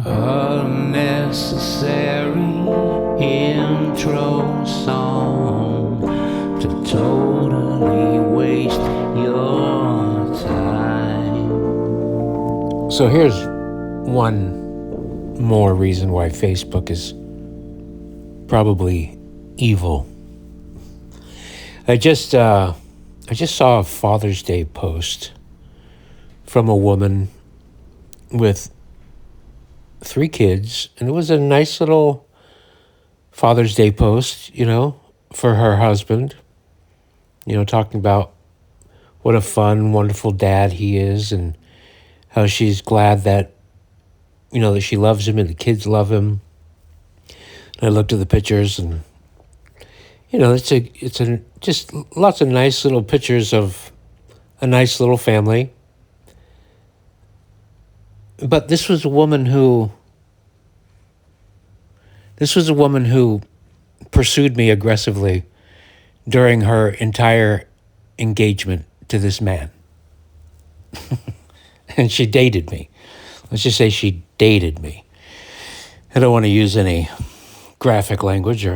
Unnecessary intro song to totally waste your time. So here's one more reason why Facebook is probably evil. I just saw a Father's Day post from a woman with 3 kids, and it was a nice little Father's Day post, for her husband, talking about what a fun, wonderful dad he is and how she's glad that, that she loves him and the kids love him. And I looked at the pictures and, it's just lots of nice little pictures of a nice little family. But this was a woman who pursued me aggressively during her entire engagement to this man. And she dated me. Let's just say she dated me. I don't want to use any graphic language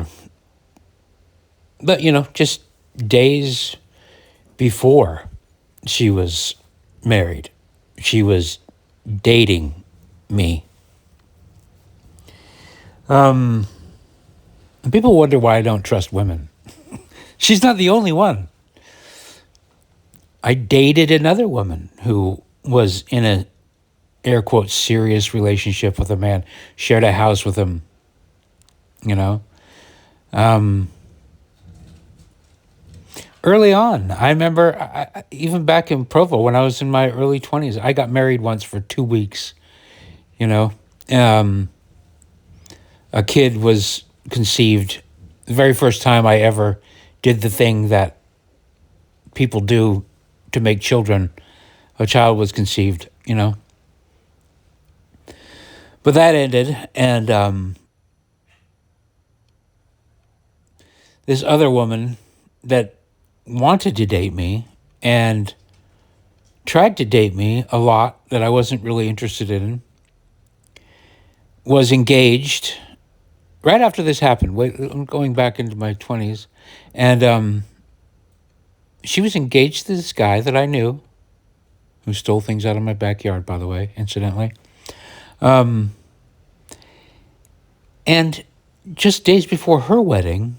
but just days before she was married, she was dating me. People wonder why I don't trust women. She's not the only one. I dated another woman who was in a, air quotes, serious relationship with a man, shared a house with him, Early on, I remember, even back in Provo, when I was in my early 20s, I got married once for 2 weeks, A kid was conceived. The very first time I ever did the thing that people do to make children, a child was conceived, But that ended, and this other woman that wanted to date me and tried to date me a lot that I wasn't really interested in was engaged right after this happened. I'm going back into my 20s. And she was engaged to this guy that I knew, who stole things out of my backyard, by the way, incidentally. And just days before her wedding,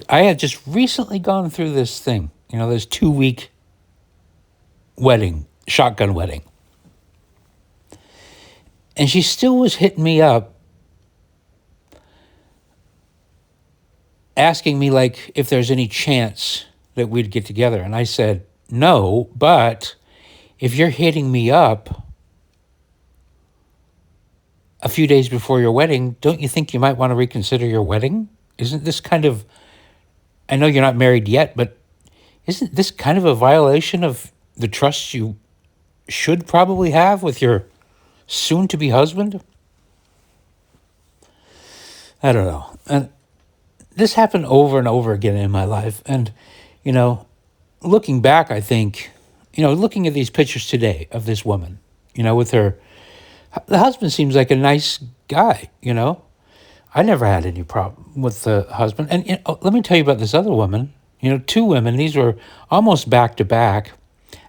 I had just recently gone through this thing, this 2-week wedding, shotgun wedding. And she still was hitting me up, asking me, if there's any chance that we'd get together. And I said, no, but if you're hitting me up a few days before your wedding, don't you think you might want to reconsider your wedding? Isn't this kind of, I know you're not married yet, but isn't this kind of a violation of the trust you should probably have with your soon-to-be husband? I don't know. And this happened over and over again in my life. And, looking back, I think, looking at these pictures today of this woman, with her, the husband seems like a nice guy, I never had any problem with the husband. And let me tell you about this other woman. 2 women. These were almost back to back.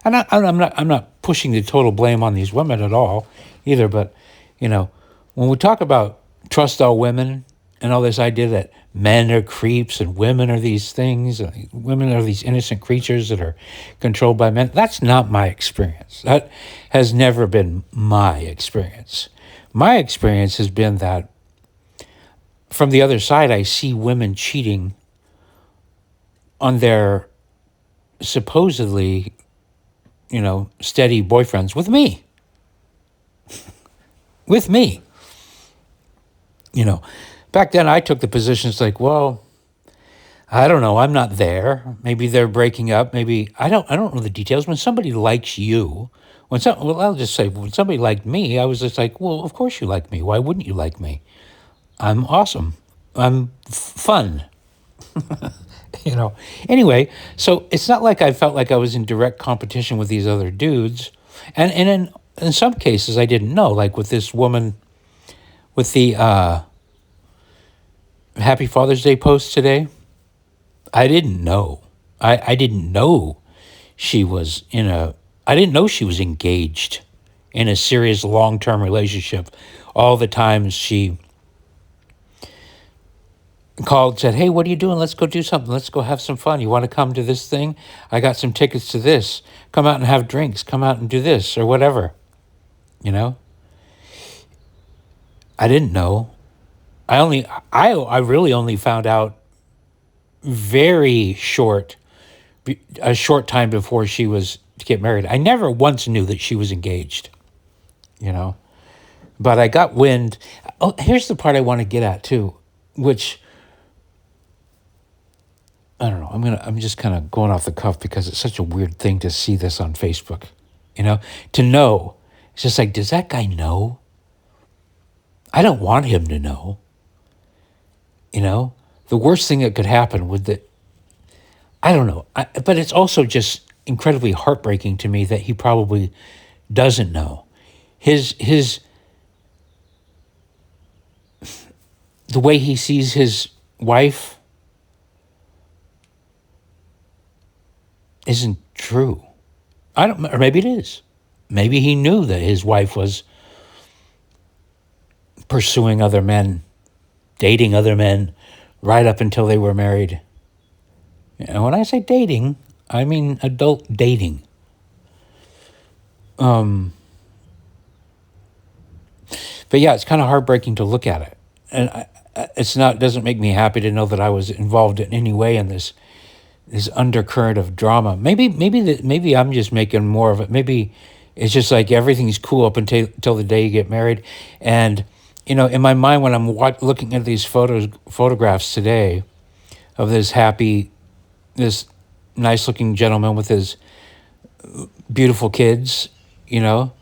And I'm not pushing the total blame on these women at all, either. But when we talk about trust all women and all this idea that men are creeps and women are these things, women are these innocent creatures that are controlled by men, that's not my experience. That has never been my experience. My experience has been that from the other side, I see women cheating on their supposedly, steady boyfriends with me. With me. Back then I took the positions well, I don't know, I'm not there. Maybe they're breaking up. Maybe, I don't know the details. When somebody likes you, I'll just say, when somebody liked me, I was just well, of course you like me. Why wouldn't you like me? I'm awesome. I'm fun. Anyway, so it's not like I felt like I was in direct competition with these other dudes. And in in some cases I didn't know, like with this woman with the Happy Father's Day post today. I didn't know. I didn't know she was I didn't know she was engaged in a serious long-term relationship. All the times she called, said, hey, what are you doing? Let's go do something. Let's go have some fun. You want to come to this thing? I got some tickets to this. Come out and have drinks. Come out and do this or whatever. You know? I didn't know. I really only found out a short time before she was to get married. I never once knew that she was engaged, you know? But I got wind. Oh, here's the part I want to get at too, which I don't know. I'm just kind of going off the cuff because it's such a weird thing to see this on Facebook, you know, to know. It's just like, does that guy know? I don't want him to know. You know, the worst thing that could happen would that, I don't know. But it's also just incredibly heartbreaking to me that he probably doesn't know. The way he sees his wife isn't true. Or maybe it is. Maybe he knew that his wife was pursuing other men, dating other men, right up until they were married. And when I say dating, I mean adult dating. But yeah, it's kind of heartbreaking to look at it. And doesn't make me happy to know that I was involved in any way in this undercurrent of drama. Maybe I'm just making more of it. Maybe it's just like everything's cool up until the day you get married. And, you know, in my mind, when I'm looking at these photographs today of this nice looking gentleman with his beautiful kids, you know,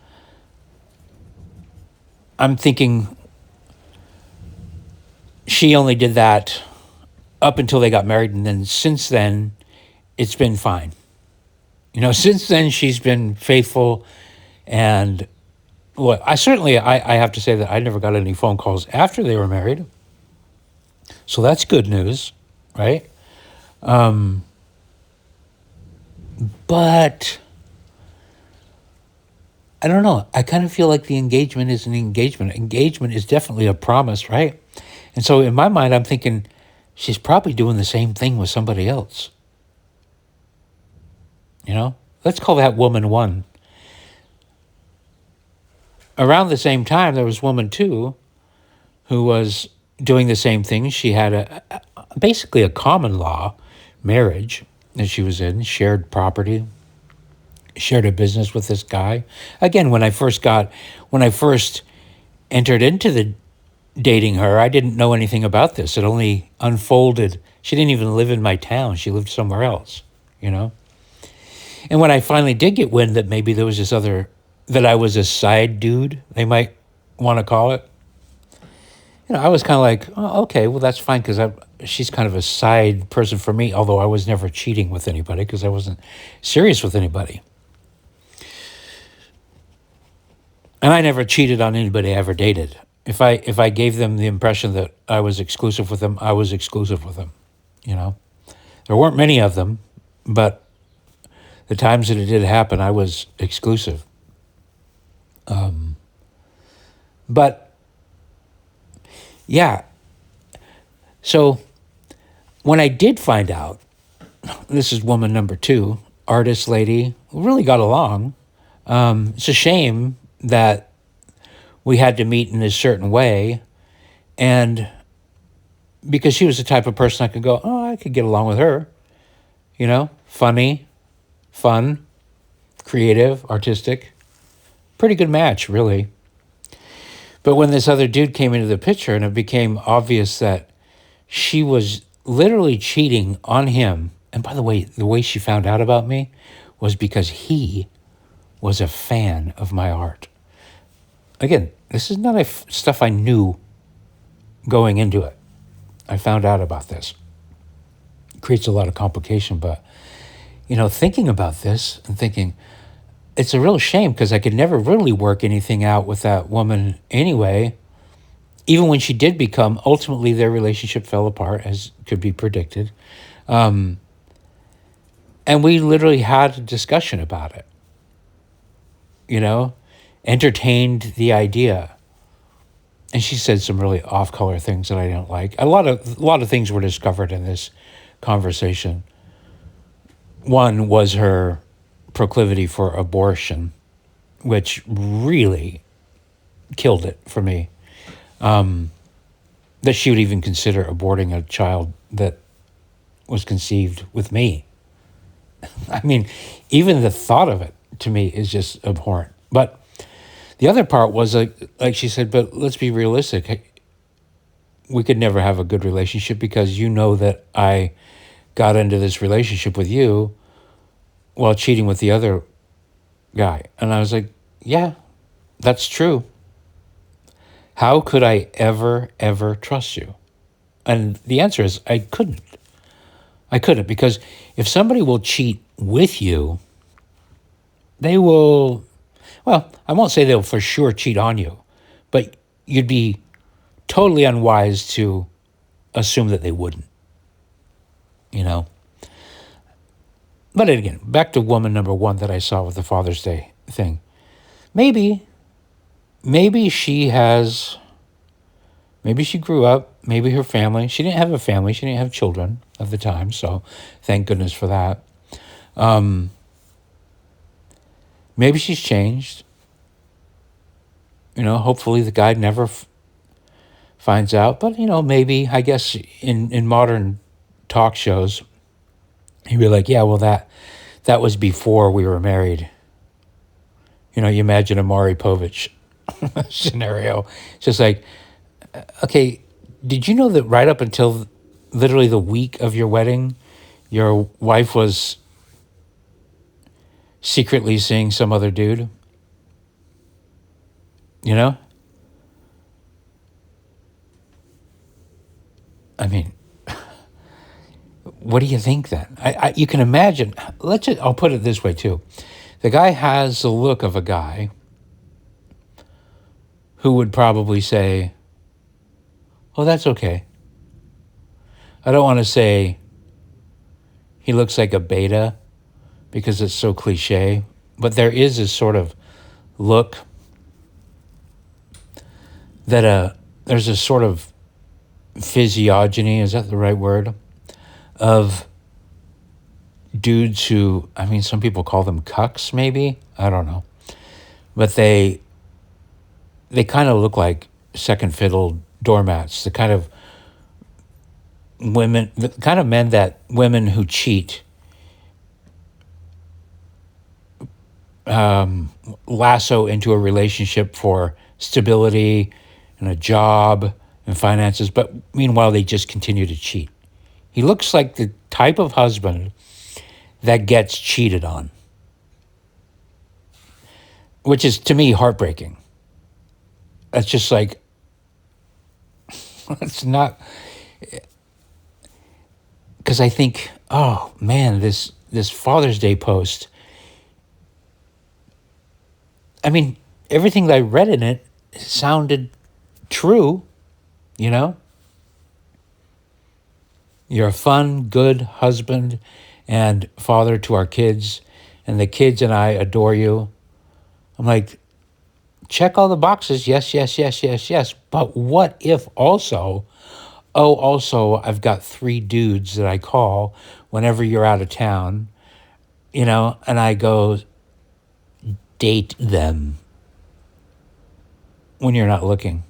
I'm thinking she only did that up until they got married, and then since then, it's been fine. You know, since then, she's been faithful, and well, I have to say that I never got any phone calls after they were married, so that's good news, right? But I don't know. I kind of feel like the engagement is an engagement. Engagement is definitely a promise, right? And so in my mind, I'm thinking she's probably doing the same thing with somebody else. You know? Let's call that woman one. Around the same time, there was woman two who was doing the same thing. She had basically a common law marriage that she was in, shared property, shared a business with this guy. Again, when I first entered into the dating her, I didn't know anything about this. It only unfolded. She didn't even live in my town. She lived somewhere else, you know? And when I finally did get wind that maybe there was that I was a side dude, they might want to call it, you know, I was kind of like, oh, okay, well, that's fine because she's kind of a side person for me, although I was never cheating with anybody because I wasn't serious with anybody. And I never cheated on anybody I ever dated. If I gave them the impression that I was exclusive with them, I was exclusive with them, you know. There weren't many of them, but the times that it did happen, I was exclusive. But yeah, so when I did find out, this is woman number two, artist lady, we really got along. It's a shame that we had to meet in a certain way, and because she was the type of person I could go, oh, I could get along with her, you know, funny, fun, creative, artistic, pretty good match, really. But when this other dude came into the picture and it became obvious that she was literally cheating on him, and by the way she found out about me was because he was a fan of my art. Again, this is not stuff I knew going into it. I found out about this. It creates a lot of complication, but, you know, thinking about this and thinking, it's a real shame because I could never really work anything out with that woman anyway. Even when she did become, ultimately their relationship fell apart, as could be predicted. And we literally had a discussion about it, you know, entertained the idea. And she said some really off-color things that I didn't like. A lot of things were discovered in this conversation. One was her proclivity for abortion, which really killed it for me. That she would even consider aborting a child that was conceived with me. I mean, even the thought of it to me is just abhorrent. But the other part was like she said, but let's be realistic. We could never have a good relationship because you know that I got into this relationship with you while cheating with the other guy. And I was like, yeah, that's true. How could I ever trust you? And the answer is I couldn't. I couldn't, because if somebody will cheat with you, they will, well, I won't say they'll for sure cheat on you, but you'd be totally unwise to assume that they wouldn't, you know? But again, back to woman number one that I saw with the Father's Day thing. Maybe she has, maybe she grew up, maybe her family, she didn't have a family, she didn't have children at the time, so thank goodness for that. Maybe she's changed. You know, hopefully the guy never finds out. But, you know, maybe, I guess, in modern talk shows, he'd be like, yeah, well, that was before we were married. You know, you imagine a Maury Povich scenario. It's just like, okay, did you know that right up until literally the week of your wedding, your wife was secretly seeing some other dude? You know? I mean, what do you think then? You can imagine. I'll put it this way too. The guy has the look of a guy who would probably say, oh, that's okay. I don't want to say he looks like a beta because it's so cliche, but there is this sort of look that there's a sort of physiogeny, is that the right word, of dudes who, I mean, some people call them cucks, maybe, I don't know, but they kind of look like second fiddle doormats, the kind of men that women who cheat lasso into a relationship for stability and a job and finances, but meanwhile they just continue to cheat. He looks like the type of husband that gets cheated on, which is, to me, heartbreaking. That's just like, it's not, because I think, oh man, this Father's Day post, I mean, everything that I read in it sounded true, you know? You're a fun, good husband and father to our kids, and the kids and I adore you. I'm like, check all the boxes. Yes, yes, yes, yes, yes. But what if also, I've got 3 dudes that I call whenever you're out of town, you know, and I go, date them when you're not looking.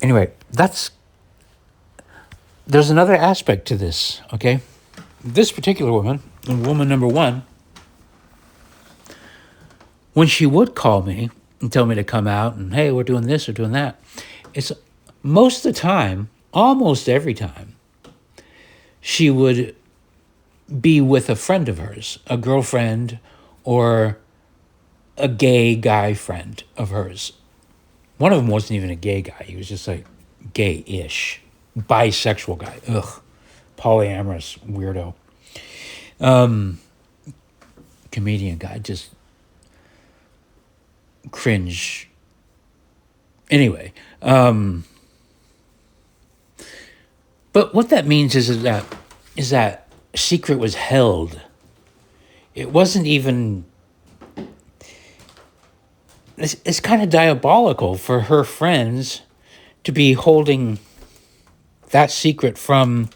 Anyway, there's another aspect to this, okay? This particular woman number one, when she would call me and tell me to come out and, hey, we're doing this or doing that, it's most of the time, almost every time, she would be with a friend of hers, a girlfriend or a gay guy friend of hers. One of them wasn't even a gay guy. He was just like gay-ish, bisexual guy. Ugh, polyamorous weirdo. Comedian guy, just cringe. Anyway, but what that means is that secret was held. It wasn't even. It's kind of diabolical for her friends to be holding that secret from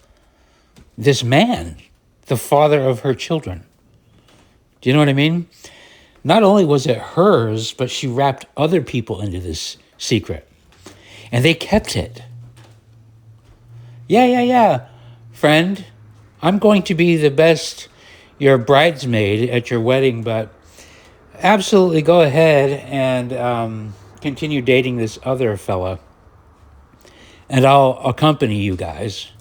this man, the father of her children. Do you know what I mean? Not only was it hers, but she wrapped other people into this secret. And they kept it. Yeah. Friend, I'm going to be your bridesmaid at your wedding, but absolutely go ahead and continue dating this other fella. And I'll accompany you guys.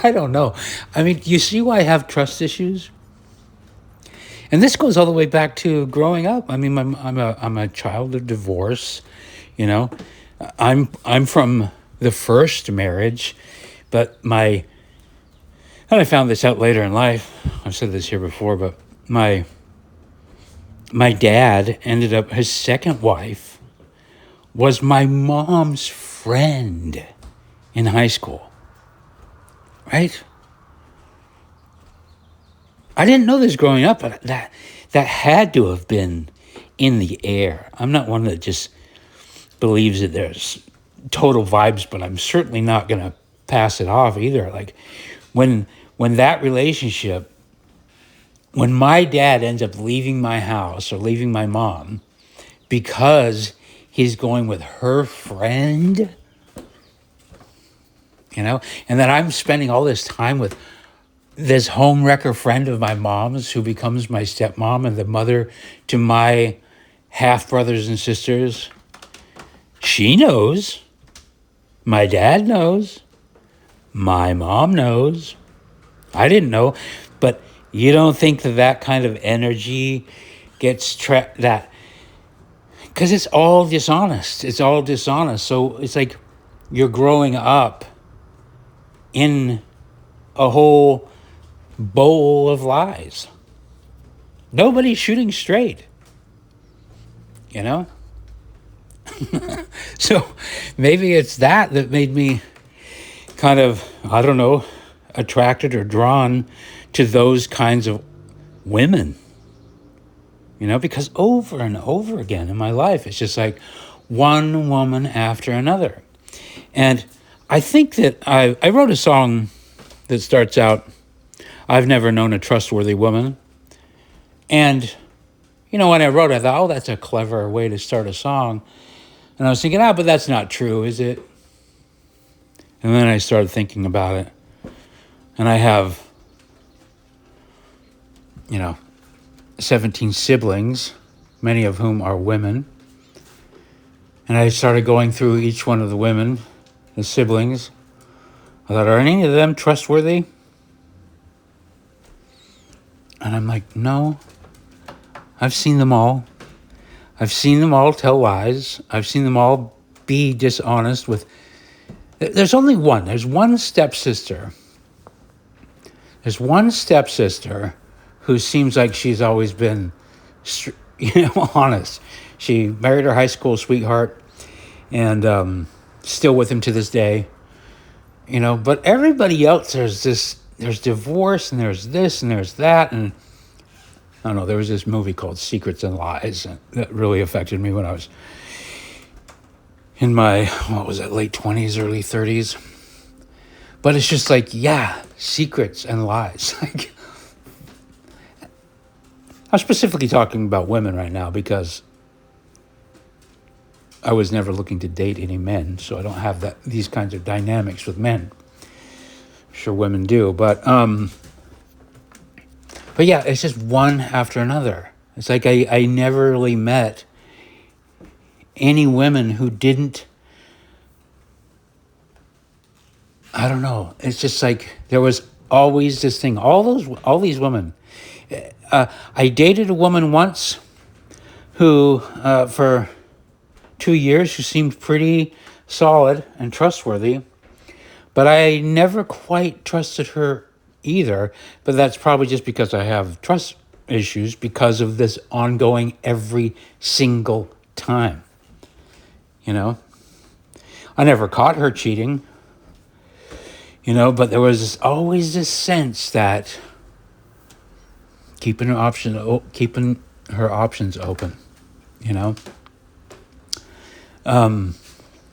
I don't know. I mean, you see why I have trust issues? And this goes all the way back to growing up. I mean, I'm a child of divorce. You know, I'm from the first marriage, but and I found this out later in life. I've said this here before, but my dad ended up, his second wife was my mom's friend in high school. Right? I didn't know this growing up, but that had to have been in the air. I'm not one that just believes that there's total vibes, but I'm certainly not going to pass it off either. Like when that relationship, when my dad ends up leaving my house or leaving my mom because he's going with her friend, and then I'm spending all this time with this homewrecker friend of my mom's who becomes my stepmom and the mother to my half brothers and sisters. She knows. My dad knows. My mom knows. I didn't know. But you don't think that kind of energy gets that, because it's all dishonest. It's all dishonest. So it's like you're growing up in a whole bowl of lies. Nobody's shooting straight. So maybe it's that made me kind of, I don't know, attracted or drawn to those kinds of women. Because over and over again in my life, it's just like one woman after another. And I think that I wrote a song that starts out, I've never known a trustworthy woman. And, when I wrote it, I thought, oh, that's a clever way to start a song. And I was thinking, but that's not true, is it? And then I started thinking about it. And I have, 17 siblings, many of whom are women. And I started going through each one of the women, the siblings. I thought, are any of them trustworthy? And I'm like, no. I've seen them all. I've seen them all tell lies. I've seen them all be dishonest with... There's only one. There's one stepsister. There's one stepsister who seems like she's always been, honest. She married her high school sweetheart and still with him to this day. But everybody else, there's divorce and there's this and there's that. And I don't know, there was this movie called Secrets and Lies that really affected me when I was in my, late 20s, early 30s. But it's just like, secrets and lies. I'm specifically talking about women right now because I was never looking to date any men, so I don't have these kinds of dynamics with men. I'm sure women do, but yeah, it's just one after another. It's like I never really met any women who didn't, I don't know. It's just like there was always this thing. All these women. I dated a woman once who, for 2 years, who seemed pretty solid and trustworthy, but I never quite trusted her either, but that's probably just because I have trust issues because of this ongoing every single time. I never caught her cheating, but there was always this sense that keeping her options open,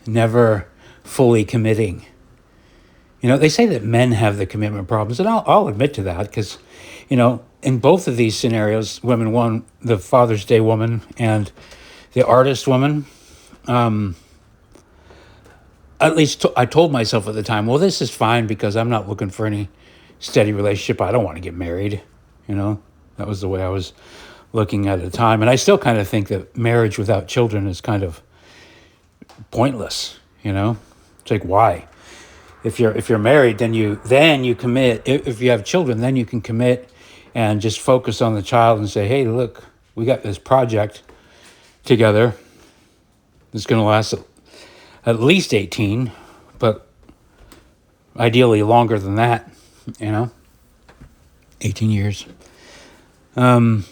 never fully committing. They say that men have the commitment problems, and I'll admit to that because, in both of these scenarios, women, one, the Father's Day woman and the artist woman, at least I told myself at the time, well, this is fine because I'm not looking for any steady relationship. I don't want to get married. That was the way I was looking at the time. And I still kind of think that marriage without children is kind of pointless. It's like, why? If you're married, then you commit. If you have children, then you can commit and just focus on the child and say, hey, look, we got this project together. It's going to last at least 18, but ideally longer than that, 18 years. But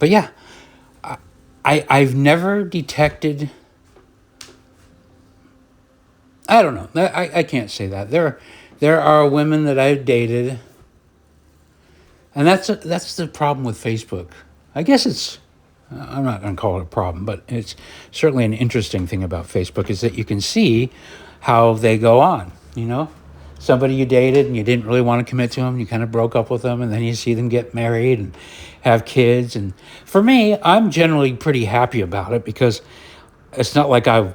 yeah, I've never detected, I don't know, I can't say that. There are women that I've dated, and that's the problem with Facebook. I guess I'm not going to call it a problem, but it's certainly an interesting thing about Facebook is that you can see how they go on, Somebody you dated and you didn't really want to commit to them, you kind of broke up with them, and then you see them get married and have kids. And for me, I'm generally pretty happy about it because it's not like I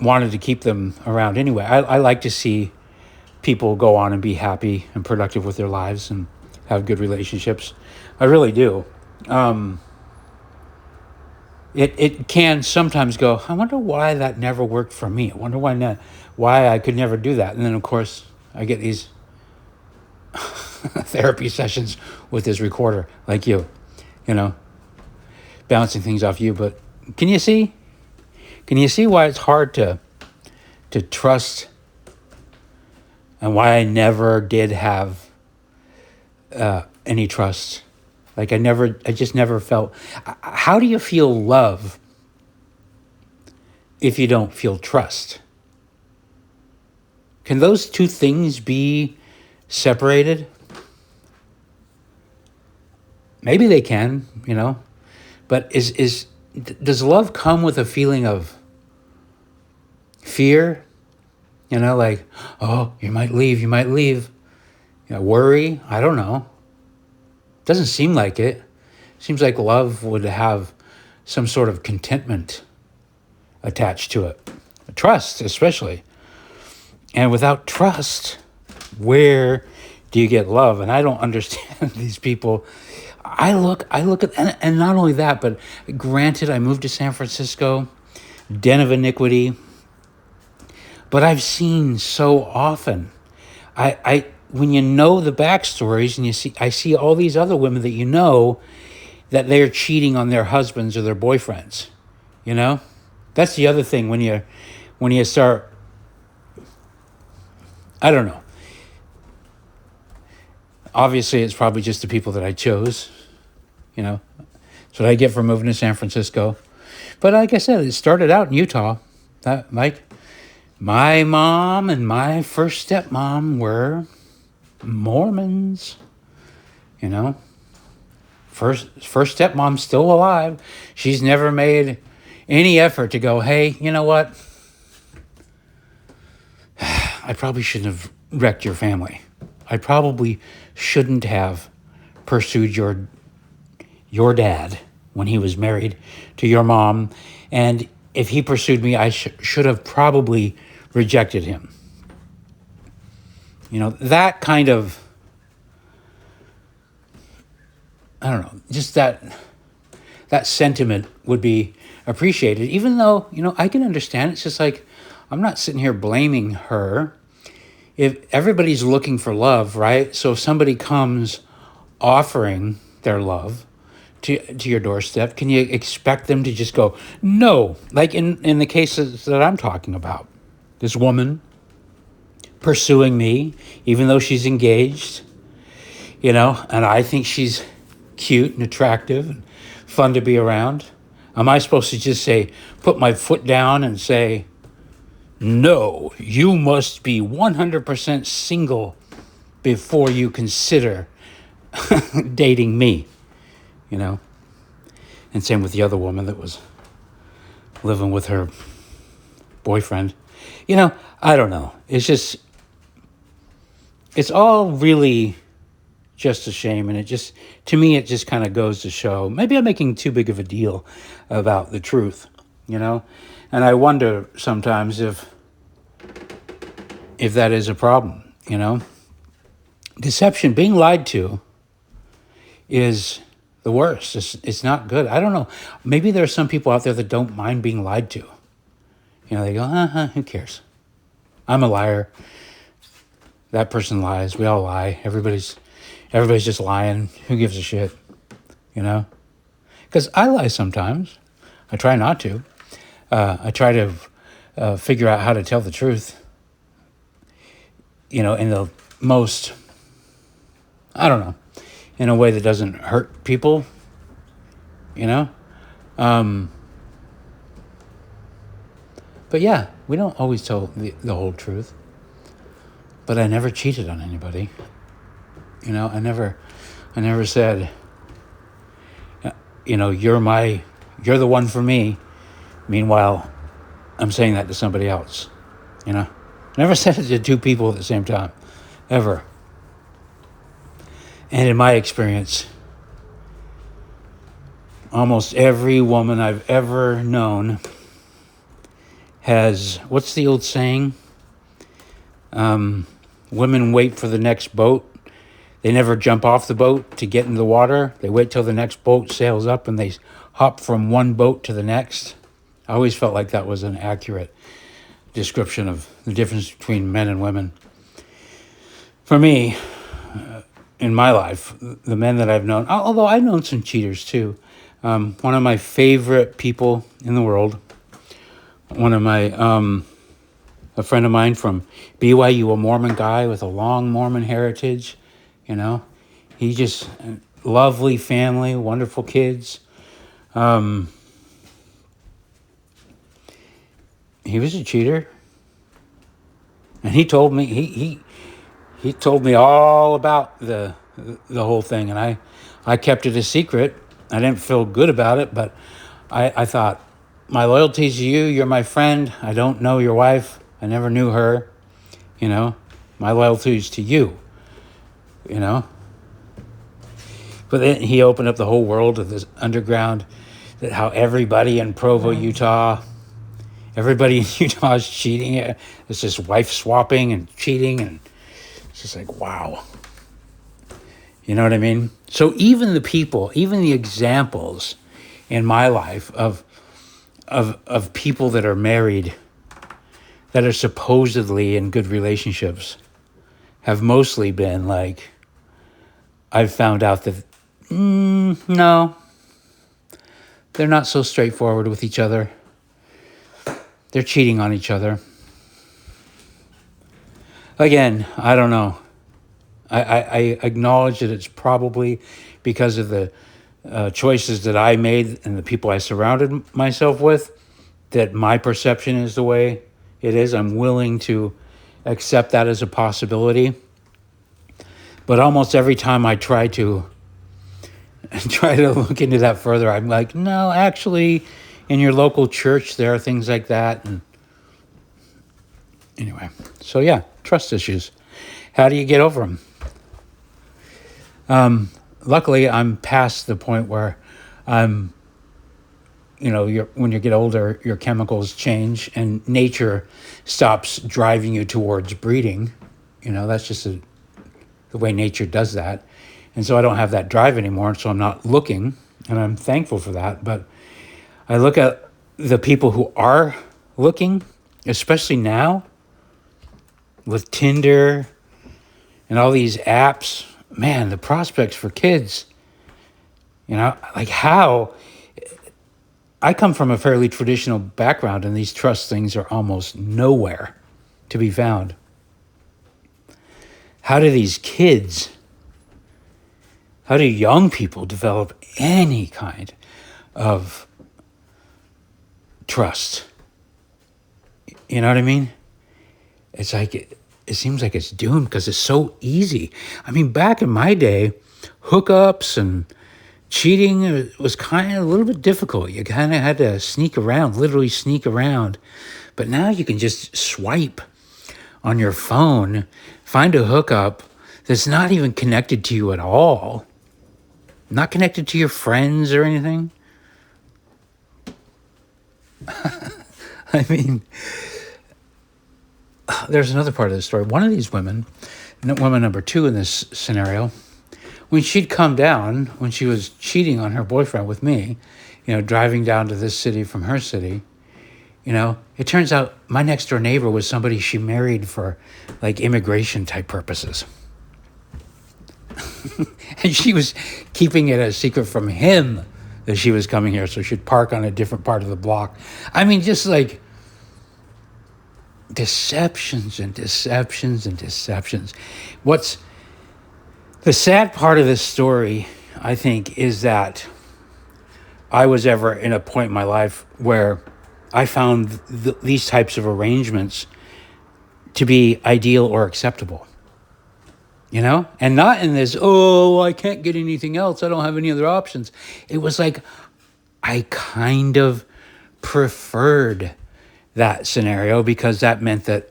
wanted to keep them around anyway. I like to see people go on and be happy and productive with their lives and have good relationships. I really do. It can sometimes go, I wonder why that never worked for me. I wonder why I could never do that. And then, of course, I get these therapy sessions with this recorder like you, bouncing things off you. But can you see why it's hard to trust, and why I never did have any trust? Like I just never felt. How do you feel love if you don't feel trust? Can those two things be separated? Maybe they can, but does love come with a feeling of fear? Like, oh, you might leave. Worry? I don't know. Doesn't seem like it. Seems like love would have some sort of contentment attached to it. Trust, especially. And without trust, where do you get love? And I don't understand these people. I look at, and not only that, but granted, I moved to San Francisco, den of iniquity, but I've seen so often, when you know the backstories and I see all these other women that that they're cheating on their husbands or their boyfriends, That's the other thing when you start, I don't know. Obviously, it's probably just the people that I chose, That's what I get for moving to San Francisco. But like I said, it started out in Utah. My mom and my first stepmom were Mormons, First stepmom's still alive. She's never made any effort to go, hey, you know what? I probably shouldn't have wrecked your family. I probably shouldn't have pursued your dad when he was married to your mom. And if he pursued me, I should have probably rejected him. That kind of, I don't know, just that sentiment would be appreciated, even though, I can understand. It's just like, I'm not sitting here blaming her. If everybody's looking for love, right? So if somebody comes offering their love to your doorstep, can you expect them to just go, no? Like in the cases that I'm talking about, this woman pursuing me, even though she's engaged, you know, and I think she's cute and attractive and fun to be around. Am I supposed to just say, put my foot down and say, no, you must be 100% single before you consider dating me, you know? And same with the other woman that was living with her boyfriend. You know, I don't know. It's all really just a shame. And to me, it just kind of goes to show, maybe I'm making too big of a deal about the truth, you know? And I wonder sometimes if that is a problem, you know? Deception, being lied to, is the worst. It's not good. I don't know. Maybe there are some people out there that don't mind being lied to. You know, they go, who cares? I'm a liar. That person lies. We all lie. Everybody's just lying. Who gives a shit? You know? Because I lie sometimes. I try not to. I try to figure out how to tell the truth. You know, in the most, I don't know, in a way that doesn't hurt people. You know? But yeah, we don't always tell the whole truth. But I never cheated on anybody. You know, I never said, you know, you're the one for me. Meanwhile, I'm saying that to somebody else. You know, never said it to two people at the same time, ever. And in my experience, almost every woman I've ever known has, what's the old saying? Women wait for the next boat. They never jump off the boat to get in the water. They wait till the next boat sails up and they hop from one boat to the next. I always felt like that was an accurate description of the difference between men and women. For me, in my life, the men that I've known, although I've known some cheaters too, one of my favorite people in the world, a friend of mine from BYU, a Mormon guy with a long Mormon heritage, you know, he just, lovely family, wonderful kids. He was a cheater. And he told me, he told me all about the whole thing. And I kept it a secret. I didn't feel good about it, but I thought, my loyalty to you, you're my friend. I don't know your wife. I never knew her. You know, my loyalty is to you. You know? But then he opened up the whole world of this underground, that how everybody in Provo, Utah, everybody in Utah is cheating. It's just wife swapping and cheating. And it's just like, wow. You know what I mean? So even the people, even the examples in my life of people that are married, that are supposedly in good relationships, have mostly been like, I've found out that, no, they're not so straightforward with each other. They're cheating on each other. Again, I don't know. I acknowledge that it's probably because of the choices that I made and the people I surrounded myself with, that my perception is the way it is. I'm willing to accept that as a possibility. But almost every time I try to look into that further, I'm like, no, actually, in your local church, there are things like that. And anyway, so yeah, trust issues. How do you get over them? Luckily, I'm past the point where I'm, you know, when you get older, your chemicals change and nature stops driving you towards breeding. You know, that's just the way nature does that. And so I don't have that drive anymore, so I'm not looking, and I'm thankful for that. But I look at the people who are looking, especially now, with Tinder and all these apps. Man, the prospects for kids, you know, like how... I come from a fairly traditional background, and these trust things are almost nowhere to be found. how do these kids, how do young people develop any kind of trust? You know what I mean? It's like, it seems like it's doomed because it's so easy. I mean, back in my day, hookups and cheating was kind of a little bit difficult. You kind of had to sneak around, literally sneak around. But now you can just swipe on your phone, find a hookup that's not even connected to you at all, not connected to your friends or anything. I mean, there's another part of the story. One of these women, woman number 2 in this scenario, when she'd come down, when she was cheating on her boyfriend with me, driving down to this city from her city, it turns out my next door neighbor was somebody she married for like immigration type purposes. And she was keeping it a secret from him that she was coming here so she'd park on a different part of the block. I mean, just like deceptions and deceptions and deceptions. What's the sad part of this story, I think, is that I was ever in a point in my life where I found these types of arrangements to be ideal or acceptable. And not in this, I can't get anything else, I don't have any other options. It was like I kind of preferred that scenario because that meant that,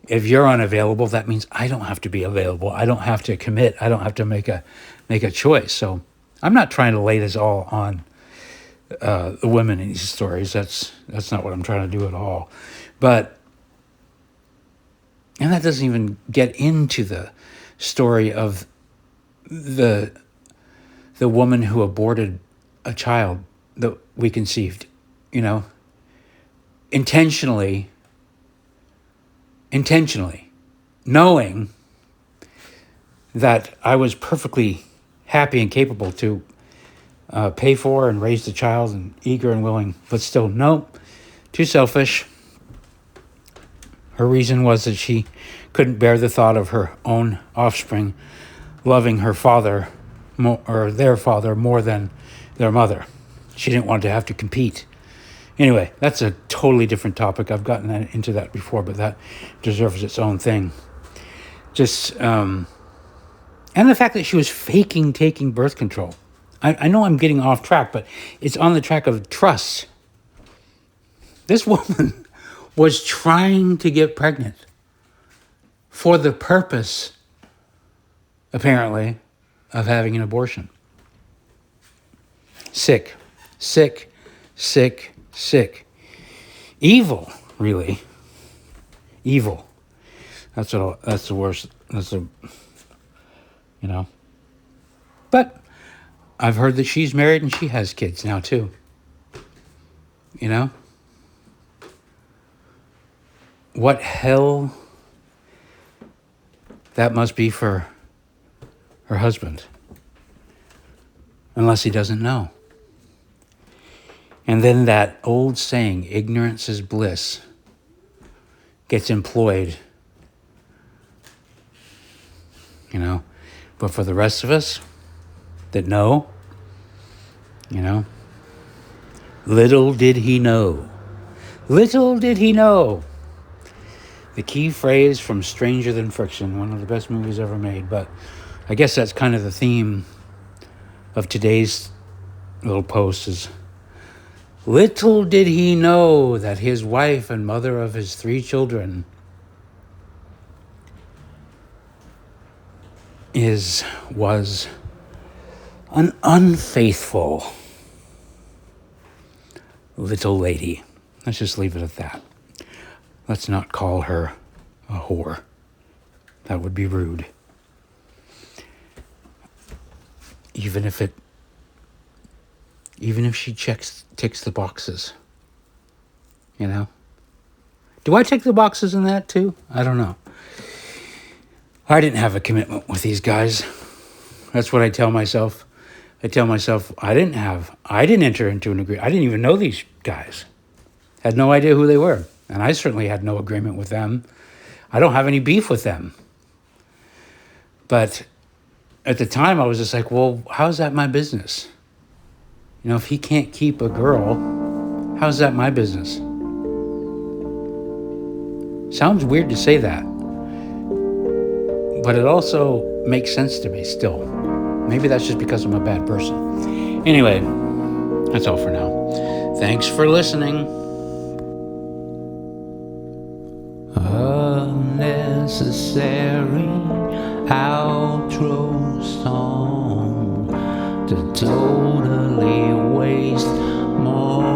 if you're unavailable, that means I don't have to be available. I don't have to commit. I don't have to make a choice. So I'm not trying to lay this all on the women in these stories. That's not what I'm trying to do at all. And that doesn't even get into the story of the woman who aborted a child that we conceived, intentionally, knowing that I was perfectly happy and capable to pay for and raise the child and eager and willing, but still, nope, too selfish. Her reason was that she couldn't bear the thought of her own offspring loving her father or their father more than their mother. She didn't want to have to compete. Anyway, that's a totally different topic. I've gotten into that before, but that deserves its own thing. And the fact that she was faking taking birth control. I know I'm getting off track, but it's on the track of trust. This woman was trying to get pregnant for the purpose, apparently, of having an abortion. Sick. Evil, really. Evil. That's the worst. But I've heard that she's married and she has kids now too. What hell that must be for her husband. Unless he doesn't know. And then that old saying, ignorance is bliss, gets employed. But for the rest of us that know, little did he know. The key phrase from Stranger Than Fiction, one of the best movies ever made. But I guess that's kind of the theme of today's little post is, little did he know that his wife and mother of his 3 children was an unfaithful little lady. Let's just leave it at that. Let's not call her a whore. That would be rude. Even if she ticks the boxes. Do I tick the boxes in that too? I don't know. I didn't have a commitment with these guys. That's what I tell myself. I didn't enter into an agreement. I didn't even know these guys. Had no idea who they were. And I certainly had no agreement with them. I don't have any beef with them. But at the time, I was just like, well, how's that my business? You know, if he can't keep a girl, how's that my business? Sounds weird to say that, but it also makes sense to me still. Maybe that's just because I'm a bad person. Anyway, that's all for now. Thanks for listening. Unnecessary outro song to totally waste more